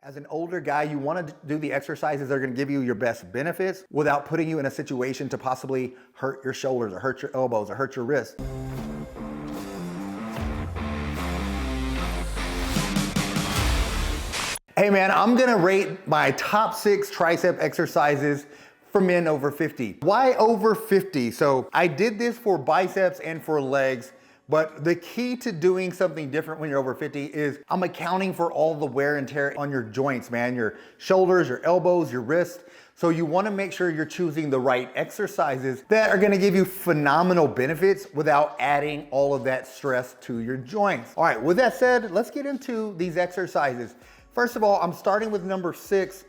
As an older guy, you want to do the exercises that are going to give you your best benefits without putting you in a situation to possibly hurt your shoulders or hurt your elbows or hurt your wrists. Hey man, I'm gonna rate my top 6 tricep exercises for men over 50. Why over 50? So I did this for biceps and for legs, but the key to doing something different when you're over 50 is I'm accounting for all the wear and tear on your joints, man, your shoulders, your elbows, your wrists. So you wanna make sure you're choosing the right exercises that are gonna give you phenomenal benefits without adding all of that stress to your joints. All right, with that said, let's get into these exercises. First of all, I'm starting with number 6,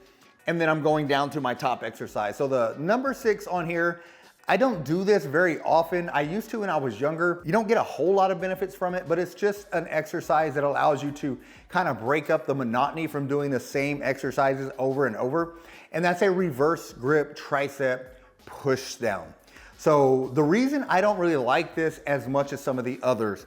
and then I'm going down to my top exercise. So the number 6 on here, I don't do this very often. I used to when I was younger. You don't get a whole lot of benefits from it, but it's just an exercise that allows you to kind of break up the monotony from doing the same exercises over and over. And that's a reverse grip tricep pushdown. So the reason I don't really like this as much as some of the others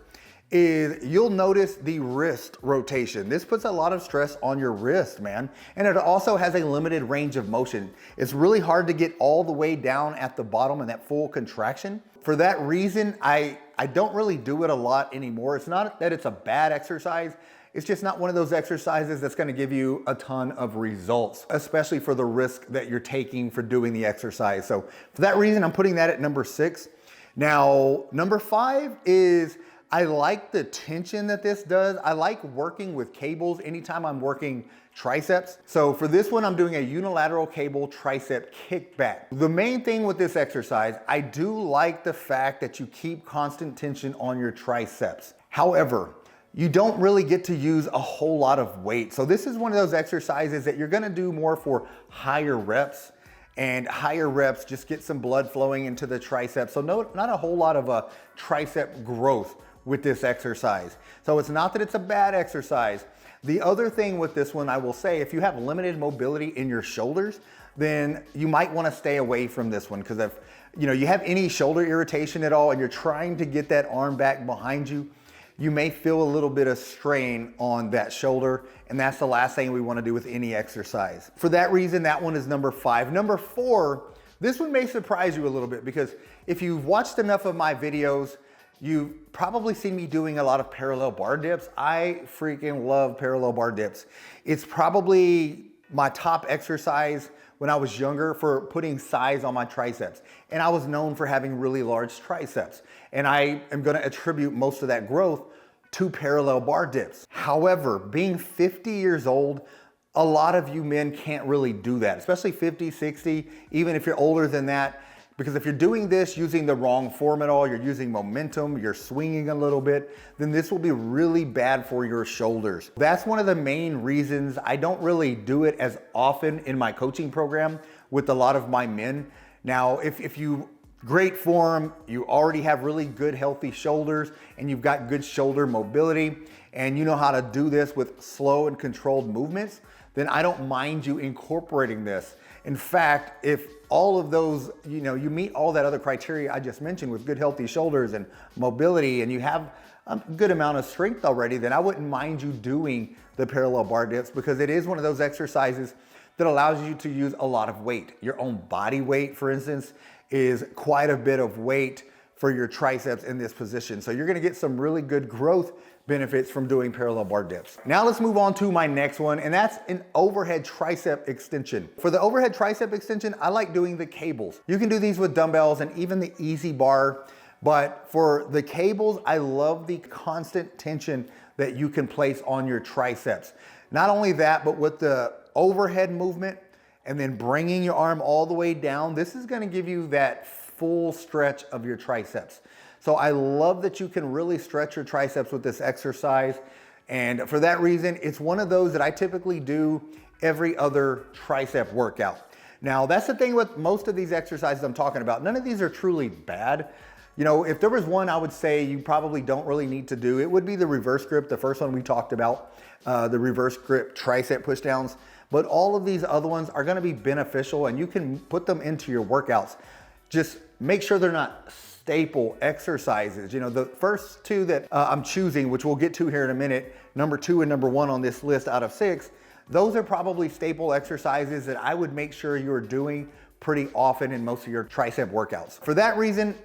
is you'll notice the wrist rotation. This puts a lot of stress on your wrist, man. And it also has a limited range of motion. It's really hard to get all the way down at the bottom in that full contraction. For that reason, I don't really do it a lot anymore. It's not that it's a bad exercise. It's just not one of those exercises that's gonna give you a ton of results, especially for the risk that you're taking for doing the exercise. So for that reason, I'm putting that at number 6. Now, number 5 is I like the tension that this does. I like working with cables anytime I'm working triceps. So for this one, I'm doing a unilateral cable tricep kickback. The main thing with this exercise, I do like the fact that you keep constant tension on your triceps. However, you don't really get to use a whole lot of weight. So this is one of those exercises that you're gonna do more for higher reps, and higher reps just get some blood flowing into the triceps. So not a whole lot of a tricep growth with this exercise. So it's not that it's a bad exercise. The other thing with this one, I will say, if you have limited mobility in your shoulders, then you might want to stay away from this one, because if you have any shoulder irritation at all and you're trying to get that arm back behind you, you may feel a little bit of strain on that shoulder, and that's the last thing we want to do with any exercise. For that reason, that one is number 5. Number 4, this one may surprise you a little bit, because if you've watched enough of my videos, you've probably seen me doing a lot of parallel bar dips. I freaking love parallel bar dips. It's probably my top exercise when I was younger for putting size on my triceps. And I was known for having really large triceps. And I am gonna attribute most of that growth to parallel bar dips. However, being 50 years old, a lot of you men can't really do that, especially 50, 60, even if you're older than that. Because if you're doing this using the wrong form at all, you're using momentum, you're swinging a little bit, then this will be really bad for your shoulders. That's one of the main reasons I don't really do it as often in my coaching program with a lot of my men. Now, if you great form, you already have really good healthy shoulders, and you've got good shoulder mobility, and you know how to do this with slow and controlled movements, then I don't mind you incorporating this. In fact, if all of those, you meet all that other criteria I just mentioned with good healthy shoulders and mobility, and you have a good amount of strength already, then I wouldn't mind you doing the parallel bar dips, because it is one of those exercises that allows you to use a lot of weight. Your own body weight, for instance, is quite a bit of weight for your triceps in this position. So you're gonna get some really good growth benefits from doing parallel bar dips. Now let's move on to my next one, and that's an overhead tricep extension. For the overhead tricep extension, I like doing the cables. You can do these with dumbbells and even the easy bar, but for the cables, I love the constant tension that you can place on your triceps. Not only that, but with the overhead movement and then bringing your arm all the way down, this is gonna give you that full stretch of your triceps. So I love that you can really stretch your triceps with this exercise. And for that reason, it's one of those that I typically do every other tricep workout. Now, that's the thing with most of these exercises I'm talking about. None of these are truly bad. If there was one I would say you probably don't really need to do, it would be the reverse grip, the first one we talked about, the reverse grip tricep pushdowns. But all of these other ones are gonna be beneficial, and you can put them into your workouts. Just make sure they're not staple exercises. The first 2 that I'm choosing, which we'll get to here in a minute, number 2 and number 1 on this list out of 6, Those are probably staple exercises that I would make sure you're doing pretty often in most of your tricep workouts. For that reason,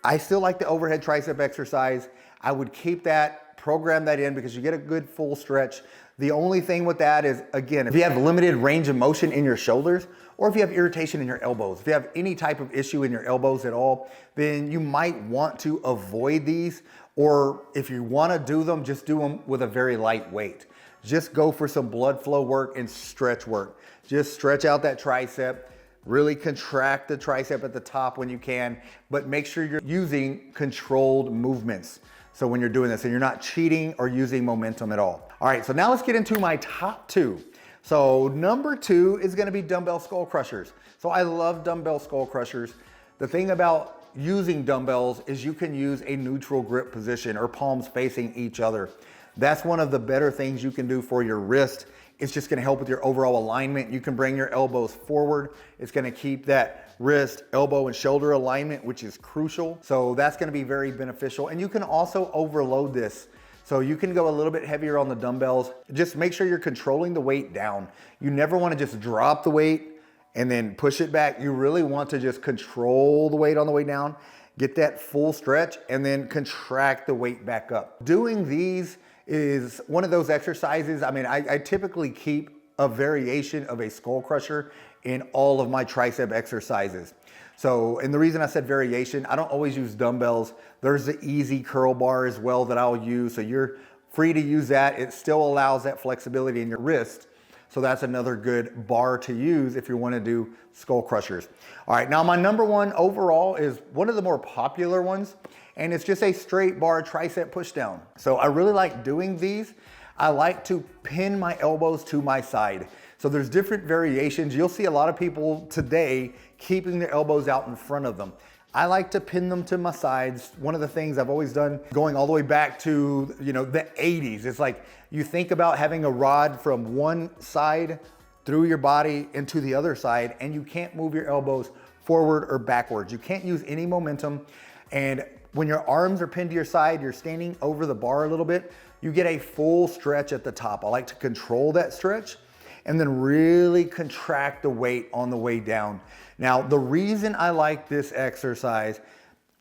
I still like the overhead tricep exercise. I would keep that, program that in because you get a good full stretch. The only thing with that is, again, if you have limited range of motion in your shoulders, or if you have irritation in your elbows, if you have any type of issue in your elbows at all, then you might want to avoid these. Or if you want to do them, just do them with a very light weight. Just go for some blood flow work and stretch work. Just stretch out that tricep. Really contract the tricep at the top when you can, but make sure you're using controlled movements. So when you're doing this and you're not cheating or using momentum at all. All right, so now let's get into my top 2. So number 2 is gonna be dumbbell skull crushers. So I love dumbbell skull crushers. The thing about using dumbbells is you can use a neutral grip position or palms facing each other. That's one of the better things you can do for your wrist. It's just gonna help with your overall alignment. You can bring your elbows forward. It's gonna keep that wrist, elbow, and shoulder alignment, which is crucial. So that's gonna be very beneficial. And you can also overload this. So you can go a little bit heavier on the dumbbells. Just make sure you're controlling the weight down. You never wanna just drop the weight and then push it back. You really want to just control the weight on the way down, get that full stretch, and then contract the weight back up. Doing these is one of those exercises. I mean, I typically keep a variation of a skull crusher in all of my tricep exercises. So, and the reason I said variation, I don't always use dumbbells. There's the easy curl bar as well that I'll use. So you're free to use that. It still allows that flexibility in your wrist. So that's another good bar to use if you want to do skull crushers. All right, now my number 1 overall is one of the more popular ones, and it's just a straight bar tricep pushdown. So I really like doing these. I like to pin my elbows to my side. So there's different variations. You'll see a lot of people today keeping their elbows out in front of them. I like to pin them to my sides. One of the things I've always done, going all the way back to, the 80s, it's like you think about having a rod from one side through your body into the other side, and you can't move your elbows forward or backwards. You can't use any momentum. And when your arms are pinned to your side, you're standing over the bar a little bit, you get a full stretch at the top. I like to control that stretch and then really contract the weight on the way down. Now, the reason I like this exercise,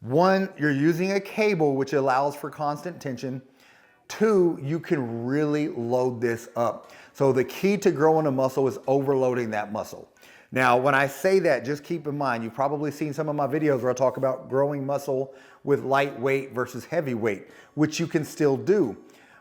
1, you're using a cable, which allows for constant tension. 2, you can really load this up. So the key to growing a muscle is overloading that muscle. Now, when I say that, just keep in mind, you've probably seen some of my videos where I talk about growing muscle with light weight versus heavy weight, which you can still do.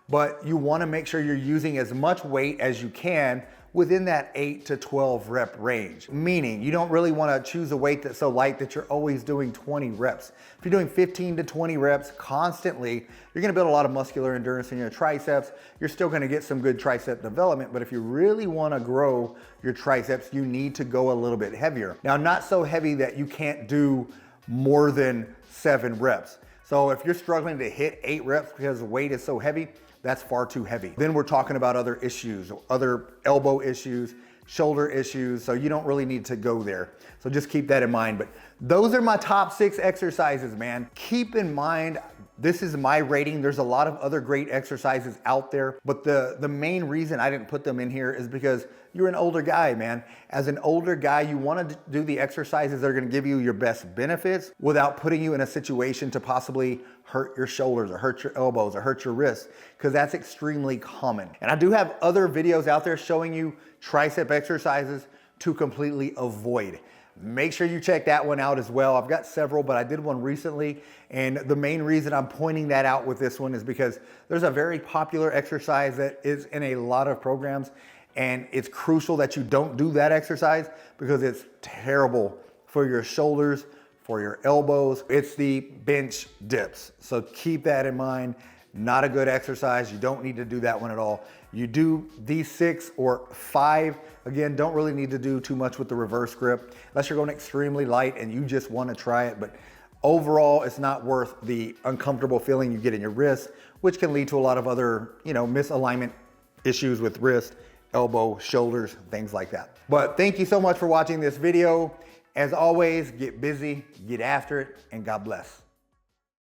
But you wanna make sure you're using as much weight as you can within that 8 to 12 rep range. Meaning you don't really wanna choose a weight that's so light that you're always doing 20 reps. If you're doing 15 to 20 reps constantly, you're gonna build a lot of muscular endurance in your triceps. You're still gonna get some good tricep development, but if you really wanna grow your triceps, you need to go a little bit heavier. Now, not so heavy that you can't do more than 7 reps. So if you're struggling to hit 8 reps because the weight is so heavy, that's far too heavy. Then we're talking about other issues, other elbow issues, shoulder issues, so you don't really need to go there. So just keep that in mind. But those are my top 6 exercises, man. Keep in mind, this is my rating. There's a lot of other great exercises out there, but the main reason I didn't put them in here is because you're an older guy, man. As an older guy, you wanna do the exercises that are gonna give you your best benefits without putting you in a situation to possibly hurt your shoulders or hurt your elbows or hurt your wrists, because that's extremely common. And I do have other videos out there showing you tricep exercises to completely avoid. Make sure you check that one out as well. I've got several, but I did one recently. And the main reason I'm pointing that out with this one is because there's a very popular exercise that is in a lot of programs. And it's crucial that you don't do that exercise because it's terrible for your shoulders, for your elbows. It's the bench dips. So keep that in mind. Not a good exercise. You don't need to do that one at all. You do these 6 or 5. Again, don't really need to do too much with the reverse grip unless you're going extremely light and you just want to try it. But overall, it's not worth the uncomfortable feeling you get in your wrist, which can lead to a lot of other, misalignment issues with wrist, elbow, shoulders, things like that. But thank you so much for watching this video. As always, get busy, get after it, and God bless.